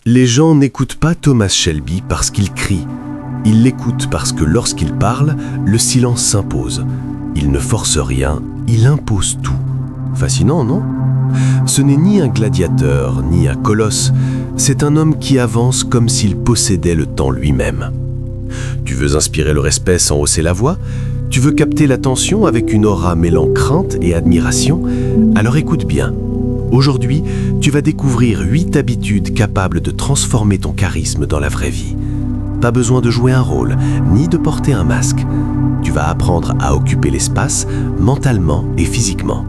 Les gens n'écoutent pas Thomas Shelby parce qu'il crie. Ils l'écoutent parce que lorsqu'il parle, le silence s'impose. Il ne force rien, il impose tout. Fascinant, non? Ce n'est ni un gladiateur, ni un colosse. C'est un homme qui avance comme s'il possédait le temps lui-même. Tu veux inspirer le respect sans hausser la voix? Tu veux capter l'attention avec une aura mêlant crainte et admiration? Alors écoute bien. Aujourd'hui, tu vas découvrir 8 habitudes capables de transformer ton charisme dans la vraie vie. Pas besoin de jouer un rôle, ni de porter un masque. Tu vas apprendre à occuper l'espace mentalement et physiquement.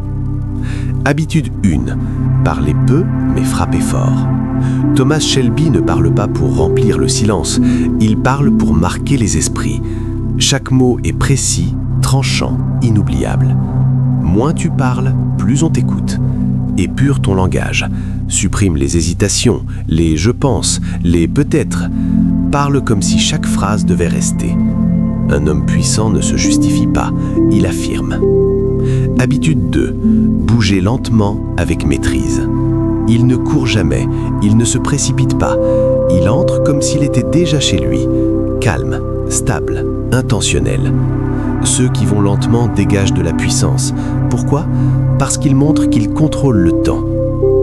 Habitude 1. Parlez peu, mais frappez fort. Thomas Shelby ne parle pas pour remplir le silence, il parle pour marquer les esprits. Chaque mot est précis, tranchant, inoubliable. Moins tu parles, plus on t'écoute. Épure ton langage. Supprime les hésitations, les « je pense », les « peut-être ». Parle comme si chaque phrase devait rester. Un homme puissant ne se justifie pas, il affirme. Habitude 2. Bouger lentement avec maîtrise. Il ne court jamais, il ne se précipite pas. Il entre comme s'il était déjà chez lui. Calme, stable, intentionnel. Ceux qui vont lentement dégagent de la puissance. Pourquoi? Parce qu'ils montrent qu'ils contrôlent le temps.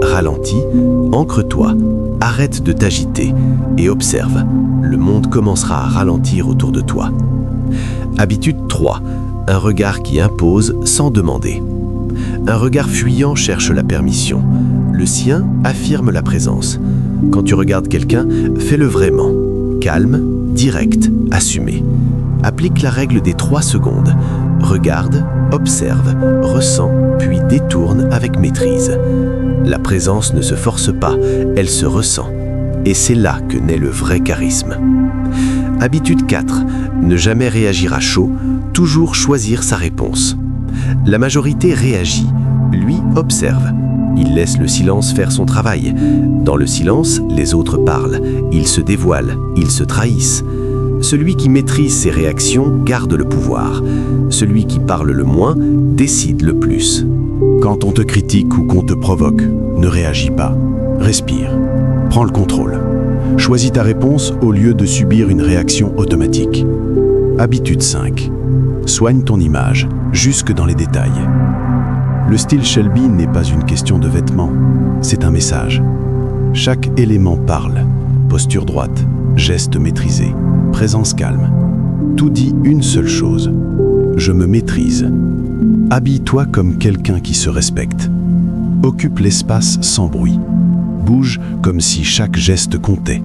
Ralentis, ancre-toi, arrête de t'agiter et observe. Le monde commencera à ralentir autour de toi. Habitude 3. Un regard qui impose sans demander. Un regard fuyant cherche la permission. Le sien affirme la présence. Quand tu regardes quelqu'un, fais-le vraiment. Calme, direct, assumé. Applique la règle des 3 secondes. Regarde, observe, ressens, puis détourne avec maîtrise. La présence ne se force pas, elle se ressent. Et c'est là que naît le vrai charisme. Habitude 4. Ne jamais réagir à chaud, toujours choisir sa réponse. La majorité réagit, lui observe. Il laisse le silence faire son travail. Dans le silence, les autres parlent, ils se dévoilent, ils se trahissent. Celui qui maîtrise ses réactions garde le pouvoir. Celui qui parle le moins décide le plus. Quand on te critique ou qu'on te provoque, ne réagis pas. Respire. Prends le contrôle. Choisis ta réponse au lieu de subir une réaction automatique. Habitude 5. Soigne ton image, jusque dans les détails. Le style Shelby n'est pas une question de vêtements, c'est un message. Chaque élément parle. Posture droite, geste maîtrisé, présence calme. Tout dit une seule chose. Je me maîtrise. Habille-toi comme quelqu'un qui se respecte. Occupe l'espace sans bruit. Bouge comme si chaque geste comptait.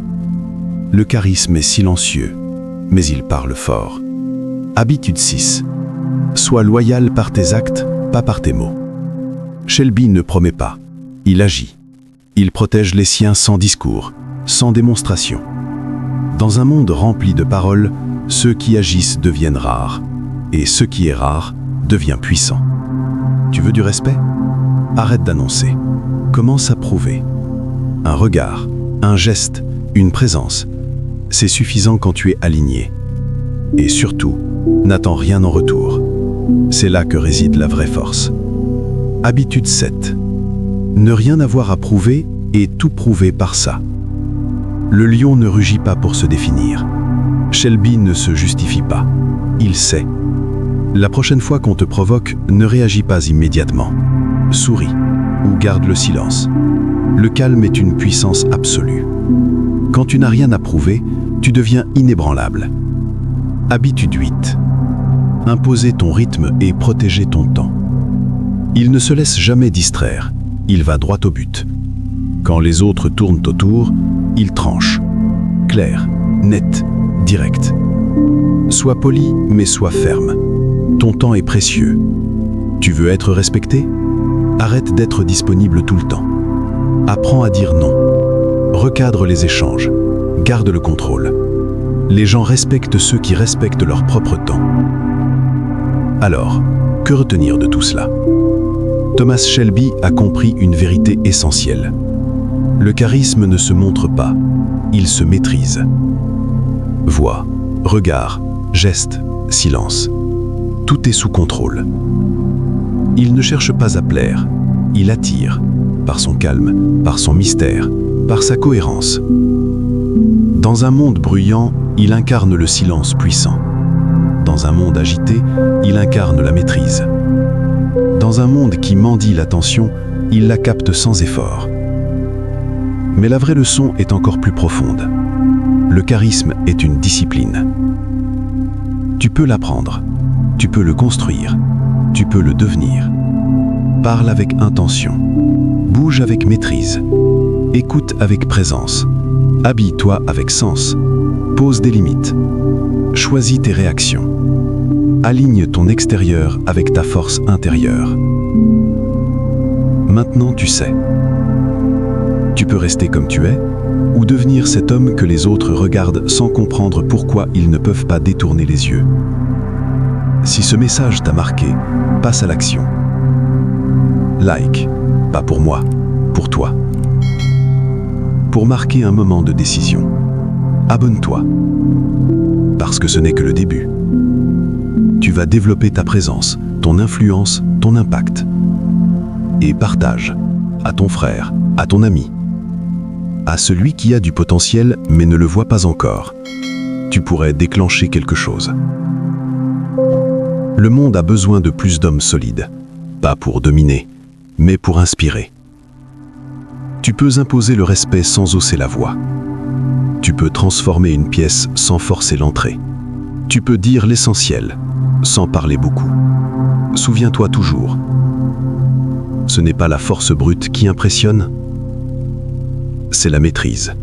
Le charisme est silencieux, mais il parle fort. Habitude 6. Sois loyal par tes actes, pas par tes mots. Shelby ne promet pas, il agit. Il protège les siens sans discours, sans démonstration. Dans un monde rempli de paroles, ceux qui agissent deviennent rares, et ce qui est rare devient puissant. Tu veux du respect? Arrête d'annoncer. Commence à prouver. Un regard, un geste, une présence, c'est suffisant quand tu es aligné. Et surtout, n'attends rien en retour. C'est là que réside la vraie force. Habitude 7. Ne rien avoir à prouver et tout prouver par ça. Le lion ne rugit pas pour se définir. Shelby ne se justifie pas. Il sait. La prochaine fois qu'on te provoque, ne réagis pas immédiatement. Souris ou garde le silence. Le calme est une puissance absolue. Quand tu n'as rien à prouver, tu deviens inébranlable. Habitude 8. Imposer ton rythme et protéger ton temps. Il ne se laisse jamais distraire, il va droit au but. Quand les autres tournent autour, il tranche. Clair, net, direct. Sois poli, mais sois ferme. Ton temps est précieux. Tu veux être respecté? Arrête d'être disponible tout le temps. Apprends à dire non. Recadre les échanges. Garde le contrôle. Les gens respectent ceux qui respectent leur propre temps. Alors, que retenir de tout cela? Thomas Shelby a compris une vérité essentielle. Le charisme ne se montre pas, il se maîtrise. Voix, regard, geste, silence. Tout est sous contrôle. Il ne cherche pas à plaire, il attire, par son calme, par son mystère, par sa cohérence. Dans un monde bruyant, il incarne le silence puissant. Dans un monde agité, il incarne la maîtrise. Dans un monde qui mendie l'attention, il la capte sans effort. Mais la vraie leçon est encore plus profonde. Le charisme est une discipline. Tu peux l'apprendre, tu peux le construire, tu peux le devenir. Parle avec intention, bouge avec maîtrise, écoute avec présence, habille-toi avec sens, pose des limites, choisis tes réactions, aligne ton extérieur avec ta force intérieure. Maintenant tu sais. Tu peux rester comme tu es, ou devenir cet homme que les autres regardent sans comprendre pourquoi ils ne peuvent pas détourner les yeux. Si ce message t'a marqué, passe à l'action. Like, pas pour moi, pour toi. Pour marquer un moment de décision, abonne-toi. Parce que ce n'est que le début. Tu vas développer ta présence, ton influence, ton impact. Et partage à ton frère, à ton ami, à celui qui a du potentiel mais ne le voit pas encore. Tu pourrais déclencher quelque chose. Le monde a besoin de plus d'hommes solides, pas pour dominer, mais pour inspirer. Tu peux imposer le respect sans hausser la voix. Tu peux transformer une pièce sans forcer l'entrée. Tu peux dire l'essentiel, sans parler beaucoup. Souviens-toi toujours. Ce n'est pas la force brute qui impressionne, c'est la maîtrise.